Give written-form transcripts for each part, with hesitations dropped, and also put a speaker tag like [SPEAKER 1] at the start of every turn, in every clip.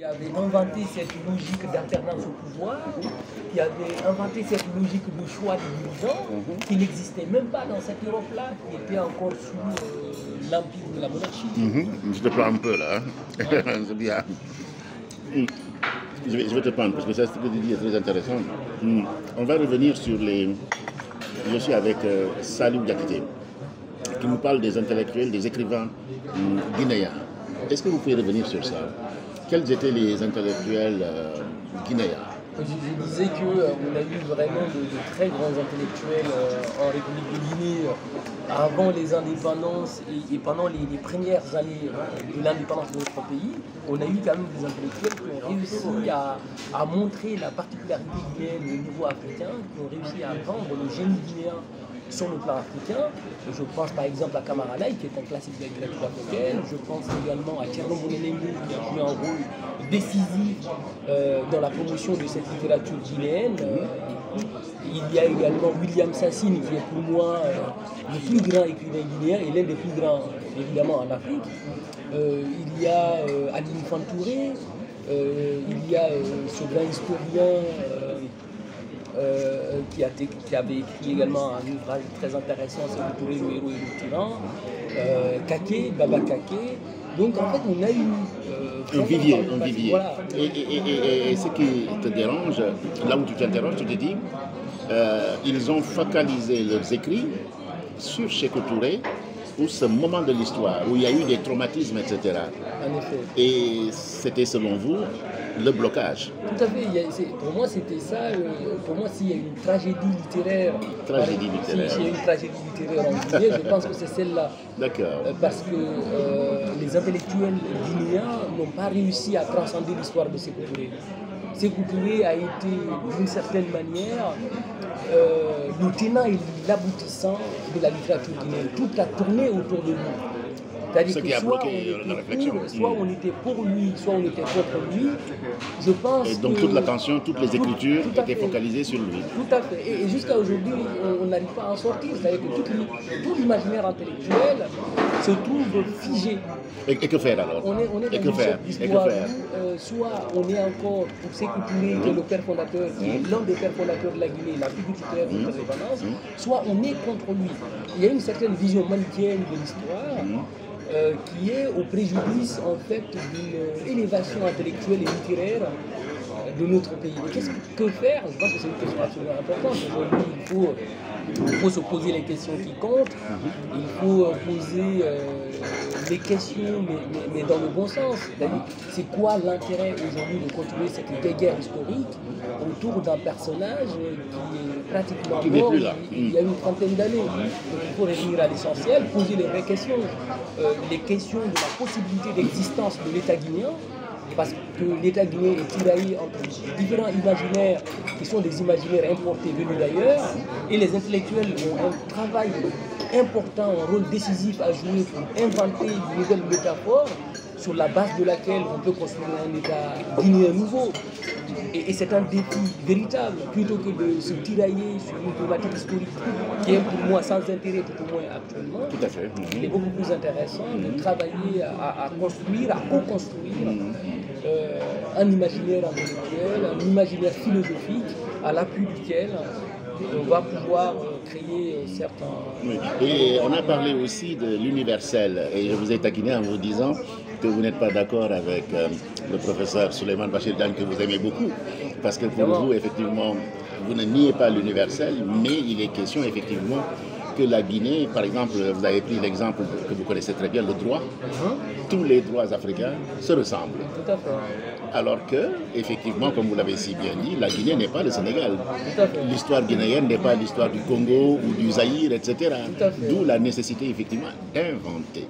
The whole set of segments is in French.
[SPEAKER 1] Qui avait inventé cette logique d'alternance au pouvoir, qui avait inventé cette logique de choix des dirigeants, qui n'existait même pas dans cette Europe-là, qui était encore sous l'empire de la monarchie.
[SPEAKER 2] Je te prends un peu là. C'est bien. Je vais te prendre parce que ça, ce que tu dis est très intéressant. On va revenir sur les. Je suis avec Salou Diakité, qui nous parle des intellectuels, des écrivains guinéens. Est-ce que vous pouvez revenir sur ça? Quels étaient les intellectuels guinéens?
[SPEAKER 1] Je disais qu'on a eu vraiment de très grands intellectuels en République de Guinée avant les indépendances et pendant les premières années de l'indépendance de notre pays. On a eu quand même des intellectuels qui ont réussi à montrer la particularité guinéenne au niveau africain, qui ont réussi à vendre le génie guinéen sur le plan africain. Je pense par exemple à Camara Laye, qui est un classique de la littérature africaine. Je pense également à Thierno Bounenengue, qui a joué un rôle décisif dans la promotion de cette littérature guinéenne. Il y a également William Sassine, qui est pour moi le plus grand écrivain guinéen et l'un des plus grands, évidemment, en Afrique. Il y a Aline Fantouré, il y a ce grand historien qui avait écrit également un ouvrage très intéressant, c'est Touré, le héros et le tyran, Kaké, Baba Kaké. Donc en fait, on a eu
[SPEAKER 2] un vivier. Voilà. Et ce qui te dérange, là où tu t'interroges, tu te dis, ils ont focalisé leurs écrits sur Sékou Touré, pour ce moment de l'histoire où il y a eu des traumatismes, etc.
[SPEAKER 1] En effet.
[SPEAKER 2] Et c'était selon vous le blocage.
[SPEAKER 1] Tout à fait. Pour moi, c'était ça. Pour moi, s'il y a une tragédie littéraire, s'il y a une tragédie littéraire en Guinée, je pense que c'est celle-là.
[SPEAKER 2] D'accord.
[SPEAKER 1] Parce que les intellectuels guinéens n'ont pas réussi à transcender l'histoire de Sékou Touré. Sékou Touré a été, d'une certaine manière, le tenant et l'aboutissant de la littérature guinéenne. Tout a tourné autour de lui. C'est-à-dire que soit on était pour lui, soit on était contre lui. Je pense
[SPEAKER 2] et donc toute l'attention, toutes les écritures étaient focalisées sur lui.
[SPEAKER 1] Tout à fait. Et jusqu'à aujourd'hui, on n'arrive pas à en sortir. C'est-à-dire que tout l'imaginaire intellectuel se trouve figé.
[SPEAKER 2] Et que faire alors?
[SPEAKER 1] On est dans cette histoire où soit on est encore pour Sékou Touré, qui est le père fondateur, qui est l'un des pères fondateurs de la Guinée, la figure titulaire de l'indépendance, soit on est contre lui. Il y a une certaine vision manichéenne de l'histoire. Qui est au préjudice en fait d'une élévation intellectuelle et littéraire de notre pays. Qu'est-ce que faire? Je pense que c'est une question absolument importante. Aujourd'hui, il faut se poser les questions qui comptent, il faut poser les questions, mais dans le bon sens. C'est quoi l'intérêt aujourd'hui de continuer cette guerre historique autour d'un personnage qui est pratiquement mort il y a une trentaine d'années? Donc il faut revenir à l'essentiel, poser les vraies questions. Les questions de la possibilité d'existence de l'État guinéen, parce que l'État guinéen est tiraillé entre différents imaginaires qui sont des imaginaires importés venus d'ailleurs, et les intellectuels ont un travail important, un rôle décisif à jouer pour inventer de nouvelles métaphores sur la base de laquelle on peut construire un État guinéen nouveau. Et c'est un défi véritable, plutôt que de se tirailler sur une thématique historique qui est pour moi sans intérêt, tout au moins actuellement.
[SPEAKER 2] Tout à fait.
[SPEAKER 1] Il est beaucoup plus intéressant de travailler à construire, à co-construire un imaginaire intellectuel, un imaginaire philosophique à l'appui duquel on va pouvoir créer certains...
[SPEAKER 2] Oui. Et on a parlé aussi de l'universel, et je vous ai taquiné en vous disant que vous n'êtes pas d'accord avec le professeur Souleymane Bachir Diagne, que vous aimez beaucoup, parce que pour vous, effectivement, vous ne niez pas l'universel, mais il est question, effectivement, que la Guinée, par exemple, vous avez pris l'exemple que vous connaissez très bien, le droit, tous les droits africains se ressemblent.
[SPEAKER 1] Tout à fait.
[SPEAKER 2] Alors que, effectivement, comme vous l'avez si bien dit, la Guinée n'est pas le Sénégal. L'histoire guinéenne n'est pas l'histoire du Congo ou du Zaïre, etc. D'où la nécessité, effectivement, d'inventer.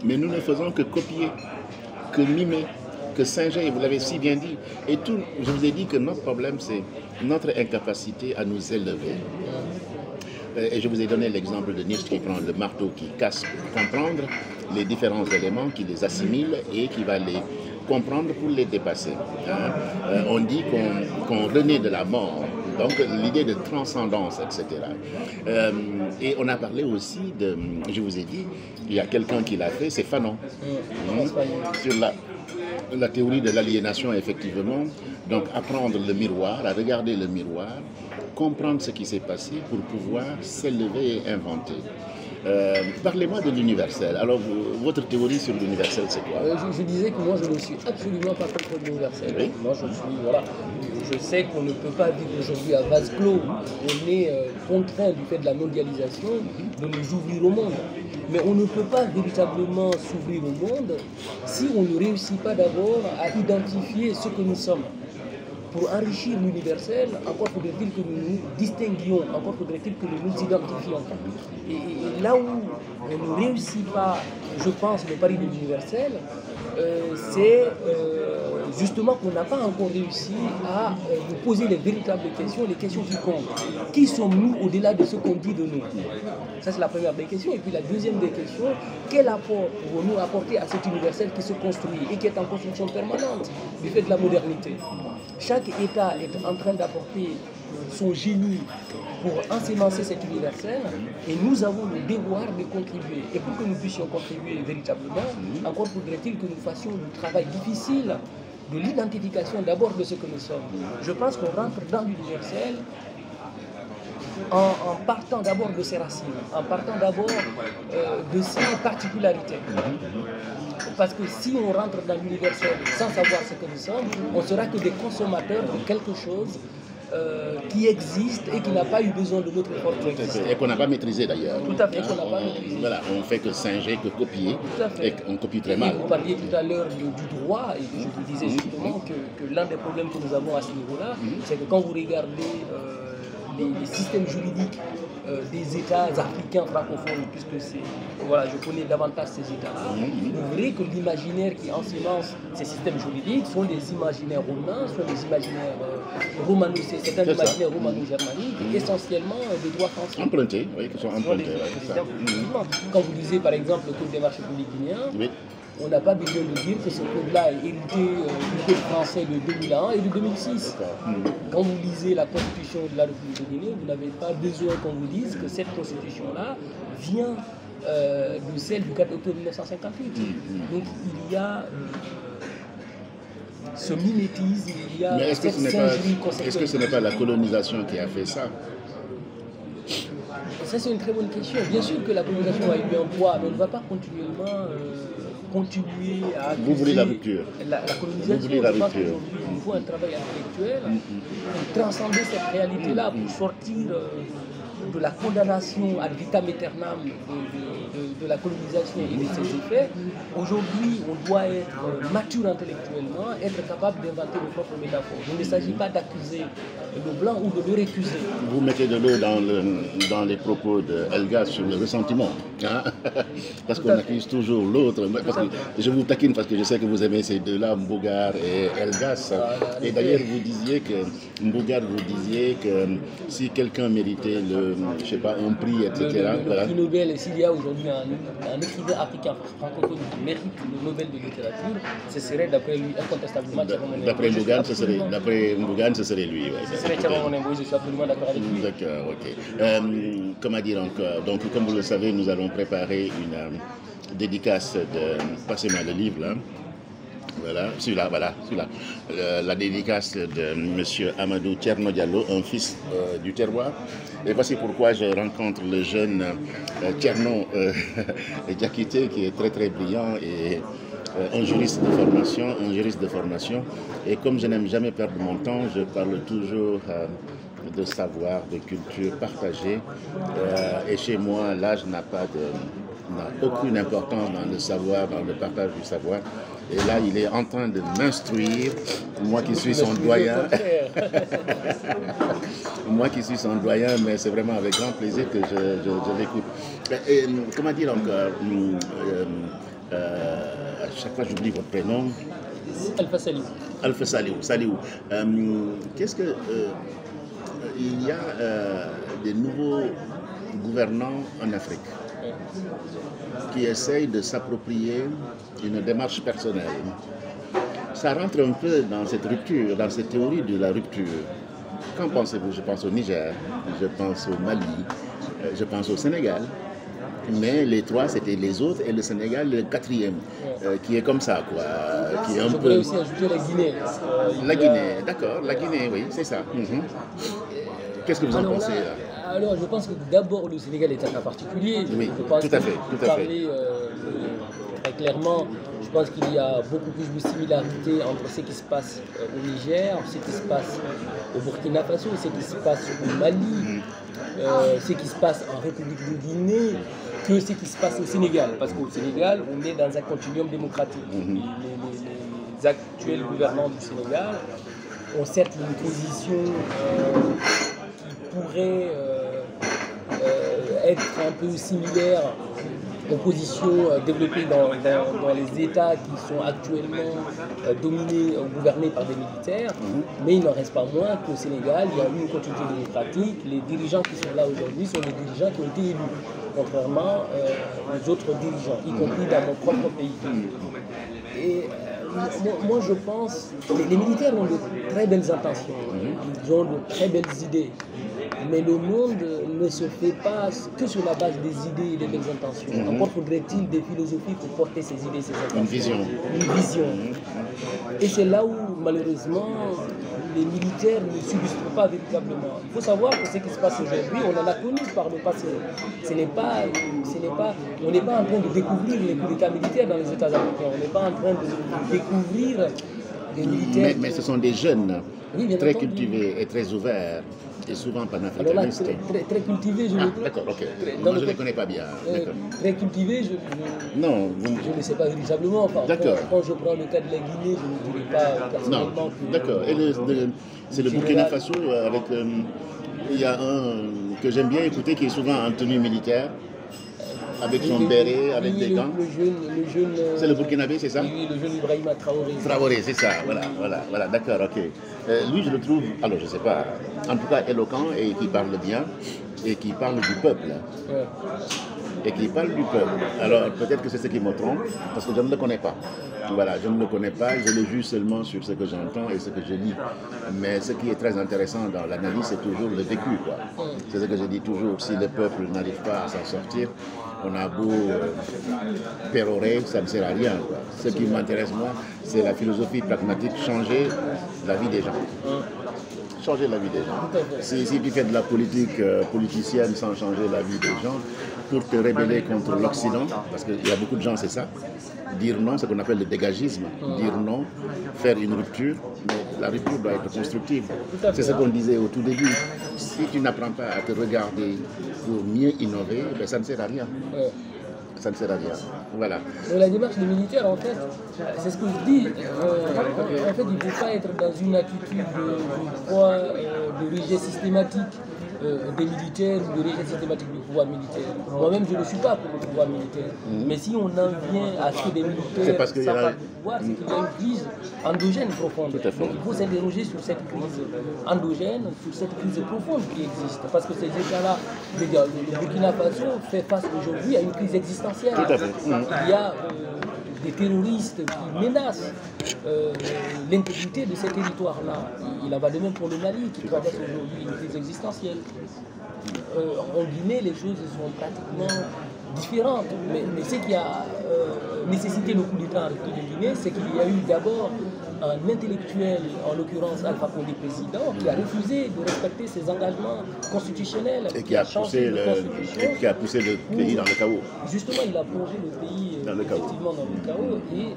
[SPEAKER 2] Mais nous ne faisons que copier, que mimer, que singer, et vous l'avez si bien dit. Et tout, je vous ai dit que notre problème, c'est notre incapacité à nous élever. Et je vous ai donné l'exemple de Nietzsche qui prend le marteau, qui casse pour comprendre les différents éléments, qui les assimile et qui va les comprendre pour les dépasser. On dit qu'on renaît de la mort, donc l'idée de transcendance, etc. Et on a parlé aussi de, je vous ai dit, il y a quelqu'un qui l'a fait, c'est Fanon. la théorie de l'aliénation, effectivement, donc apprendre le miroir, à regarder le miroir, comprendre ce qui s'est passé pour pouvoir s'élever et inventer. Parlez-moi de l'universel. Alors, votre théorie sur l'universel, c'est quoi?
[SPEAKER 1] Je disais que moi, je ne suis absolument pas contre l'universel. Oui. Moi, je sais qu'on ne peut pas vivre aujourd'hui à vase clos. On est contraint du fait de la mondialisation de nous ouvrir au monde. Mais on ne peut pas véritablement s'ouvrir au monde si on ne réussit pas d'abord à identifier ce que nous sommes. Pour enrichir l'universel, encore faudrait-il que nous nous distinguions, encore faudrait-il que nous nous identifions. Et là où on ne réussit pas, je pense, le pari de l'universel, c'est justement qu'on n'a pas encore réussi à nous poser les véritables questions, les questions qui comptent. Qui sommes-nous au-delà de ce qu'on dit de nous? Ça, c'est la première des questions. Et puis la deuxième des questions, quel apport pouvons-nous apporter à cet universel qui se construit et qui est en construction permanente du fait de la modernité? Chaque État est en train d'apporter son génie pour ensemencer cet universel et nous avons le devoir de contribuer. Et pour que nous puissions contribuer véritablement, encore faudrait-il que nous fassions le travail difficile de l'identification d'abord de ce que nous sommes. Je pense qu'on rentre dans l'universel en partant d'abord de ses racines, en partant d'abord de ses particularités. Parce que si on rentre dans l'universel sans savoir ce que nous sommes, on ne sera que des consommateurs de quelque chose qui existe et qui n'a pas eu besoin de notre effort pour exister.
[SPEAKER 2] Et qu'on n'a pas maîtrisé d'ailleurs.
[SPEAKER 1] Tout à fait, qu'on n'a pas maîtrisé.
[SPEAKER 2] Voilà, on ne fait que singer, que copier, et on copie très mal.
[SPEAKER 1] Et vous parliez tout à l'heure du droit, et je vous disais justement que l'un des problèmes que nous avons à ce niveau-là, c'est que quand vous regardez les systèmes juridiques des États africains francophones, puisque je connais davantage ces États-là, vous verrez que l'imaginaire qui ensemence ces systèmes juridiques sont des imaginaires romains, sont des imaginaires c'est un imaginaire romano-germanique, essentiellement des droits français.
[SPEAKER 2] Empruntés, oui, qui sont empruntés.
[SPEAKER 1] Quand vous lisez par exemple le Code des marchés publics guinéens, on n'a pas besoin de dire que ce code-là est hérité du code français de 2001 et de 2006. Quand vous lisez la constitution de la République de Guinée, vous n'avez pas besoin qu'on vous dise que cette constitution-là vient de celle du 4 octobre 1958. Donc il y a ce mimétisme, il y a cette singerie conceptuelle.
[SPEAKER 2] Est-ce que ce n'est pas la colonisation qui a fait ça?
[SPEAKER 1] Ça, c'est une très bonne question. Bien sûr que la colonisation a eu un poids, mais on ne va pas continuer à accuser
[SPEAKER 2] vous voulez la rupture.
[SPEAKER 1] La colonisation.
[SPEAKER 2] Vous voulez la rupture.
[SPEAKER 1] Je pense qu'aujourd'hui, il faut un travail intellectuel pour transcender cette réalité-là, pour sortir de la condamnation ad vitam aeternam de la colonisation et de ses effets. Aujourd'hui, on doit être mature intellectuellement, être capable d'inventer nos propres métaphores. Il ne s'agit pas d'accuser le blanc ou de le récuser.
[SPEAKER 2] Vous mettez de l'eau dans les propos de Elgas sur le ressentiment. Hein? Parce qu'on accuse toujours l'autre. Je vous taquine parce que je sais que vous aimez ces deux-là, Mbougar et Elgas. Et d'ailleurs, vous disiez que si quelqu'un méritait un prix, etc.
[SPEAKER 1] Le prix Nobel, s'il y a aujourd'hui un écrivain africain francophone qui mérite le Nobel de littérature, ce serait d'après lui incontestablement Thierno Monembo. D'après
[SPEAKER 2] Mbougan, ce serait lui.
[SPEAKER 1] Ce serait Thierno Monembo, je suis absolument d'accord avec lui.
[SPEAKER 2] D'accord, ok. Comment dire encore? Donc, comme vous le savez, nous allons préparer une dédicace de... Passez-moi le livre, là. Voilà, celui-là. La dédicace de M. Amadou Thierno Diallo, un fils du terroir. Et voici pourquoi je rencontre le jeune Thierno Diakité, qui est très très brillant et un juriste de formation. Et comme je n'aime jamais perdre mon temps, je parle toujours de savoir, de culture partagée. Et chez moi, l'âge n'a aucune importance dans le savoir, dans le partage du savoir. Et là, il est en train de m'instruire, moi qui suis son doyen. Moi qui suis son doyen, mais c'est vraiment avec grand plaisir que je l'écoute. Comment dire encore à chaque fois, j'oublie votre prénom.
[SPEAKER 1] Alpha Saliou.
[SPEAKER 2] Alpha Saliou. Qu'est-ce que... il y a des nouveaux gouvernants en Afrique qui essayent de s'approprier une démarche personnelle. Ça rentre un peu dans cette rupture, dans cette théorie de la rupture. Qu'en pensez-vous? Je pense au Niger, je pense au Mali, je pense au Sénégal. Mais les trois, c'était les autres, et le Sénégal, le quatrième, qui est comme ça, quoi. Qui est un
[SPEAKER 1] Je pourrais aussi ajouter la Guinée.
[SPEAKER 2] La Guinée, d'accord, la Guinée, oui, c'est ça. Qu'est-ce que vous en pensez là?
[SPEAKER 1] Alors, je pense que d'abord, le Sénégal est un cas particulier.
[SPEAKER 2] Oui,
[SPEAKER 1] je pense
[SPEAKER 2] tout à fait, tout à fait.
[SPEAKER 1] Très clairement, je pense qu'il y a beaucoup plus de similarités entre ce qui se passe au Niger, ce qui se passe au Burkina Faso, ce qui se passe au Mali, ce qui se passe en République de Guinée, que ce qui se passe au Sénégal. Parce qu'au Sénégal, on est dans un continuum démocratique. Les actuels gouvernants du Sénégal ont certes une position qui pourrait être un peu similaire aux positions développées dans les États qui sont actuellement dominés ou gouvernés par des militaires, mais il n'en reste pas moins qu'au Sénégal, il y a eu une continuité démocratique. Les dirigeants qui sont là aujourd'hui sont les dirigeants qui ont été élus, contrairement aux autres dirigeants, y compris dans mon propre pays. Et moi, je pense que les militaires ont de très belles intentions, ils ont de très belles idées, mais le monde ne se fait pas que sur la base des idées et des belles intentions. Encore faudrait-il des philosophies pour porter ces idées, ces intentions.
[SPEAKER 2] Une vision.
[SPEAKER 1] Une vision. Et c'est là où, malheureusement, les militaires ne s'illustrent pas véritablement. Il faut savoir que ce qui se passe aujourd'hui, on en a connu par le passé. On n'est pas en train de découvrir les coups d'État militaires dans les États africains. On n'est pas en train de découvrir des militaires.
[SPEAKER 2] Mais ce sont des jeunes,
[SPEAKER 1] oui,
[SPEAKER 2] très cultivés et très ouverts. Et souvent panafricanistes.
[SPEAKER 1] Très cultivés, je
[SPEAKER 2] d'accord, ok. Moi, je ne les connais pas bien.
[SPEAKER 1] Très cultivés, je ne sais pas véritablement.
[SPEAKER 2] D'accord.
[SPEAKER 1] Quand je prends le cas de la Guinée, je ne dirais pas personnellement.
[SPEAKER 2] Non, d'accord. Et c'est le Burkina Faso avec... il y a un que j'aime bien écouter qui est souvent en tenue militaire, avec son béret, avec des gants.
[SPEAKER 1] Le jeune
[SPEAKER 2] c'est le Burkinabé, c'est ça?
[SPEAKER 1] Oui, le jeune Ibrahima Traoré.
[SPEAKER 2] Traoré, c'est ça, voilà, d'accord, ok. Lui, je le trouve, alors je ne sais pas, en tout cas éloquent et qui parle bien, et qui parle du peuple.
[SPEAKER 1] Ouais.
[SPEAKER 2] Et qui parle du peuple. Alors peut-être que c'est ce qui me trompe, parce que je ne le connais pas. Voilà, je ne le connais pas, je le juge seulement sur ce que j'entends et ce que je lis. Mais ce qui est très intéressant dans l'analyse, c'est toujours le vécu, quoi. C'est ce que je dis toujours, si le peuple n'arrive pas à s'en sortir, on a beau pérorer, ça ne sert à rien, quoi. Ce qui m'intéresse, moi, c'est la philosophie pragmatique, changer la vie des gens. Changer la vie des gens. Si tu fais de la politique politicienne sans changer la vie des gens, pour te rébeller contre l'Occident, parce qu'il y a beaucoup de gens, c'est ça, dire non, ce qu'on appelle le dégagisme, dire non, faire une rupture, mais la rupture doit être constructive. C'est ce qu'on disait au tout début. Si tu n'apprends pas à te regarder pour mieux innover, ben ça ne sert à rien. Ça ne sert à rien. Voilà.
[SPEAKER 1] La démarche des militaires, en fait, c'est ce que je dis. En fait, il ne faut pas être dans une attitude de rejet systématique des militaires ou de rejet systématique du pouvoir militaire. Moi-même, je ne suis pas pour le pouvoir militaire. Mais si on en vient à ce que des militaires savent pas du pouvoir, c'est qu'il y a une crise endogène profonde. Donc il faut s'interroger sur cette crise endogène, sur cette crise profonde qui existe. Parce que ces États-là, le Burkina Faso fait face aujourd'hui à une crise existentielle. Il y a des terroristes qui menacent l'intégrité de ces territoires-là. Il en va de même pour le Mali, qui traverse aujourd'hui une crise existentielle. En Guinée, les choses sont pratiquement différentes. Mais ce qui a nécessité le coup d'État en République de Guinée, c'est qu'il y a eu d'abord un intellectuel, en l'occurrence Alpha Condé président, qui a refusé de respecter ses engagements constitutionnels.
[SPEAKER 2] Et qui a poussé le pays dans le chaos.
[SPEAKER 1] Justement, il a plongé le pays dans le chaos. Et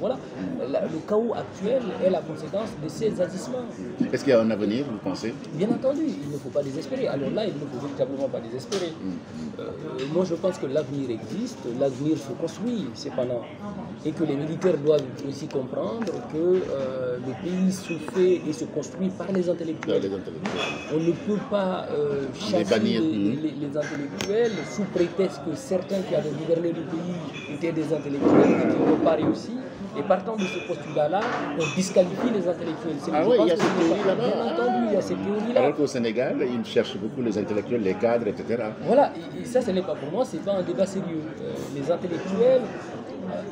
[SPEAKER 1] voilà, le chaos actuel est la conséquence de ces agissements.
[SPEAKER 2] Est-ce qu'il y a un avenir, vous pensez?
[SPEAKER 1] Bien entendu, il ne faut pas désespérer. Alors là, il ne faut véritablement pas désespérer. Moi, je pense que l'avenir existe, l'avenir se construit, cependant. Et que les militaires doivent aussi comprendre que le pays se fait et se construit par les intellectuels. On ne peut pas chasser les intellectuels sous prétexte que certains qui avaient gouverné le pays étaient des intellectuels et qui n'ont pas réussi. Et partant de ce postulat-là, on disqualifie les intellectuels.
[SPEAKER 2] Oui, il y a cette théorie là-bas.
[SPEAKER 1] Bien entendu, il y a cette théorie-là.
[SPEAKER 2] Alors qu'au Sénégal, ils cherchent beaucoup les intellectuels, les cadres, etc.
[SPEAKER 1] Voilà, et ça, ce n'est pas pour moi, ce n'est pas un débat sérieux. Les intellectuels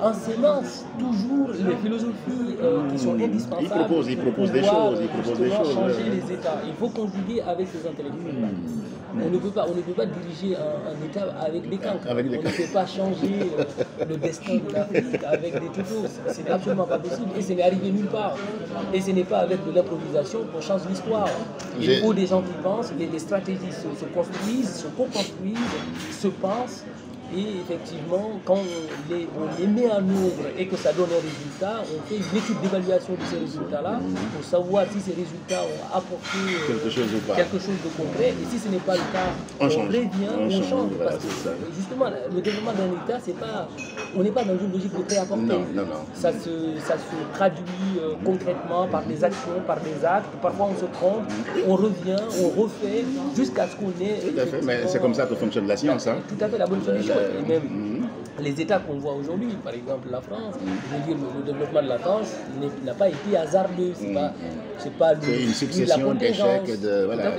[SPEAKER 1] ensémence toujours les philosophies qui sont indispensables.
[SPEAKER 2] Il propose des
[SPEAKER 1] pouvoir,
[SPEAKER 2] choses, il propose des choses.
[SPEAKER 1] Changer les États. Il faut conjuguer avec ces intellectuels. On ne peut pas diriger un État avec des cancres. On ne peut pas changer le destin de l'Afrique avec des tutos. C'est absolument pas possible. Et ce n'est arrivé nulle part. Et ce n'est pas avec de l'improvisation qu'on change l'histoire. Il faut des gens qui pensent, les stratégies se construisent, se co-construisent, se pensent. Et effectivement, quand on les met en œuvre et que ça donne un résultat, on fait une étude d'évaluation de ces résultats-là pour savoir si ces résultats ont apporté quelque chose de concret. Et si ce n'est pas le cas, on revient, on change. Parce que justement, le développement d'un État, on n'est pas dans une logique de pré-apporter.
[SPEAKER 2] Non.
[SPEAKER 1] Ça se traduit concrètement par des actions, par des actes. Parfois on se trompe, on revient, on refait jusqu'à ce qu'on ait...
[SPEAKER 2] Tout à fait, mais c'est comme ça que fonctionne la science. Hein.
[SPEAKER 1] Tout à fait la bonne solution. Et même les États qu'on voit aujourd'hui, par exemple la France, je veux dire, le développement de la France n'a pas été hasardeux. C'est pas
[SPEAKER 2] une succession d'échecs,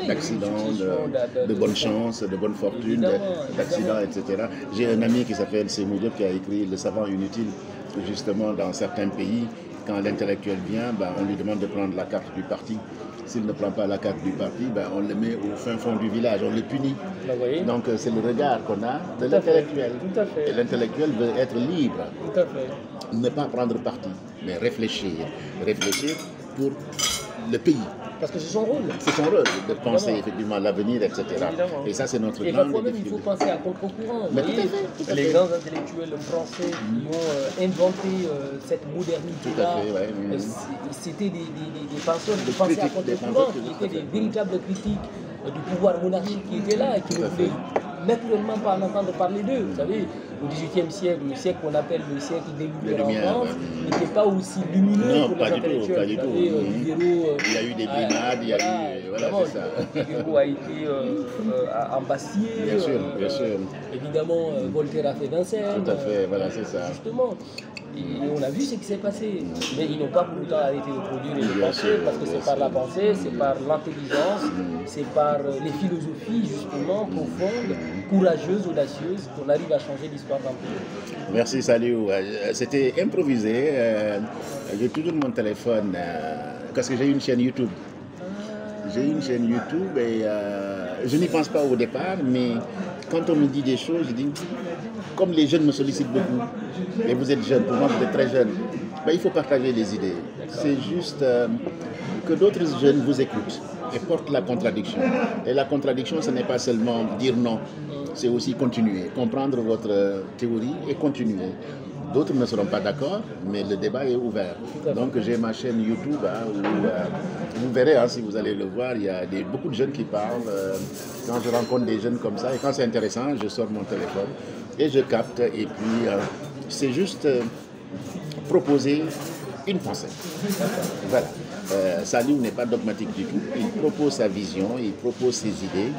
[SPEAKER 2] d'accidents, de bonnes chances, de bonnes fortunes, d'accidents, etc. J'ai un ami qui s'appelle Sémou Diop qui a écrit Le savant inutile, justement dans certains pays. Quand l'intellectuel vient, on lui demande de prendre la carte du parti. S'il ne prend pas la carte du parti, on le met au fin fond du village, on le punit. Donc c'est le regard qu'on a de l'intellectuel. Et l'intellectuel veut être libre. Ne pas prendre parti, mais réfléchir. Réfléchir pour le pays.
[SPEAKER 1] Parce que c'est son rôle.
[SPEAKER 2] C'est son rôle de penser effectivement l'avenir, etc. Évidemment. Et ça, c'est notre grande
[SPEAKER 1] parfois même, il faut penser à contre-courant. Les grands intellectuels français qui ont inventé cette modernité-là, c'était des penseurs de pensée à contre-courant, qui étaient des véritables critiques du pouvoir monarchique qui était là et qui ne voulaient naturellement pas en entendre parler d'eux. Vous savez, au XVIIIe siècle, le siècle qu'on appelle le siècle des Lumières en France, n'était pas aussi lumineux que les intellectuels.
[SPEAKER 2] Pas du tout. Il y a eu des brimades, il y a eu... Voilà, c'est ça.
[SPEAKER 1] Diderot a été embassié.
[SPEAKER 2] Bien sûr.
[SPEAKER 1] Évidemment, Voltaire a fait Vincennes.
[SPEAKER 2] Tout à fait, voilà, c'est ça.
[SPEAKER 1] Justement. Et on a vu ce qui s'est passé. Mais ils n'ont pas pour autant arrêté de produire et de penser, parce que c'est par la pensée, c'est par l'intelligence, c'est par les philosophies justement profondes, courageuses, audacieuses, qu'on arrive à changer l'histoire d'un pays.
[SPEAKER 2] Merci Saliou. C'était improvisé. J'ai toujours mon téléphone, parce que j'ai une chaîne YouTube. J'ai une chaîne YouTube et je n'y pense pas au départ, mais quand on me dit des choses, je dis, comme les jeunes me sollicitent beaucoup, et vous êtes jeune, pour moi vous êtes très jeune, il faut partager les idées. C'est juste que d'autres jeunes vous écoutent et portent la contradiction. Et la contradiction, ce n'est pas seulement dire non, c'est aussi continuer, comprendre votre théorie et continuer. D'autres ne seront pas d'accord, mais le débat est ouvert. Donc j'ai ma chaîne YouTube où vous verrez, si vous allez le voir, il y a beaucoup de jeunes qui parlent. Quand je rencontre des jeunes comme ça, et quand c'est intéressant, je sors mon téléphone et je capte. Et puis c'est juste proposer une pensée. Voilà. Saliou n'est pas dogmatique du tout. Il propose sa vision, il propose ses idées.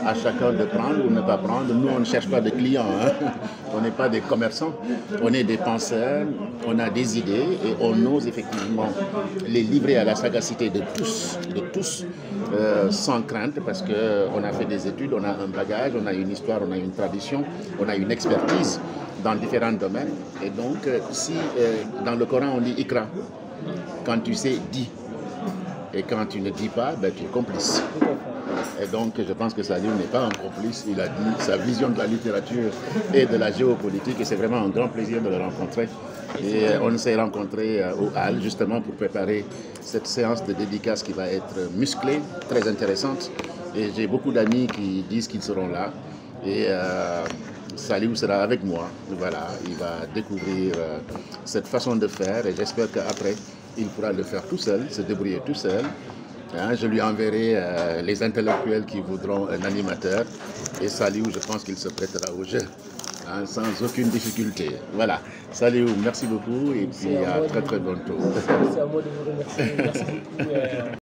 [SPEAKER 2] À chacun de prendre ou ne pas prendre. Nous, on ne cherche pas de clients. On n'est pas des commerçants. On est des penseurs. On a des idées et on ose effectivement les livrer à la sagacité de tous, sans crainte, parce qu'on a fait des études, on a un bagage, on a une histoire, on a une tradition, on a une expertise dans différents domaines. Et donc, si dans le Coran on dit Ikra, quand tu sais, dis. Et quand tu ne dis pas, tu es complice. Et donc, je pense que Saliou n'est pas un complice. Il a dit sa vision de la littérature et de la géopolitique. Et c'est vraiment un grand plaisir de le rencontrer. Et on s'est rencontrés au Hall, justement, pour préparer cette séance de dédicace qui va être musclée, très intéressante. Et j'ai beaucoup d'amis qui disent qu'ils seront là. Et Saliou sera avec moi. Voilà, il va découvrir cette façon de faire. Et j'espère qu'après, il pourra le faire tout seul, se débrouiller tout seul. Je lui enverrai les intellectuels qui voudront un animateur. Et Saliou, je pense qu'il se prêtera au jeu, sans aucune difficulté. Voilà. Saliou, merci beaucoup et puis à très très bientôt.
[SPEAKER 1] C'est à moi de vous remercier. Merci beaucoup.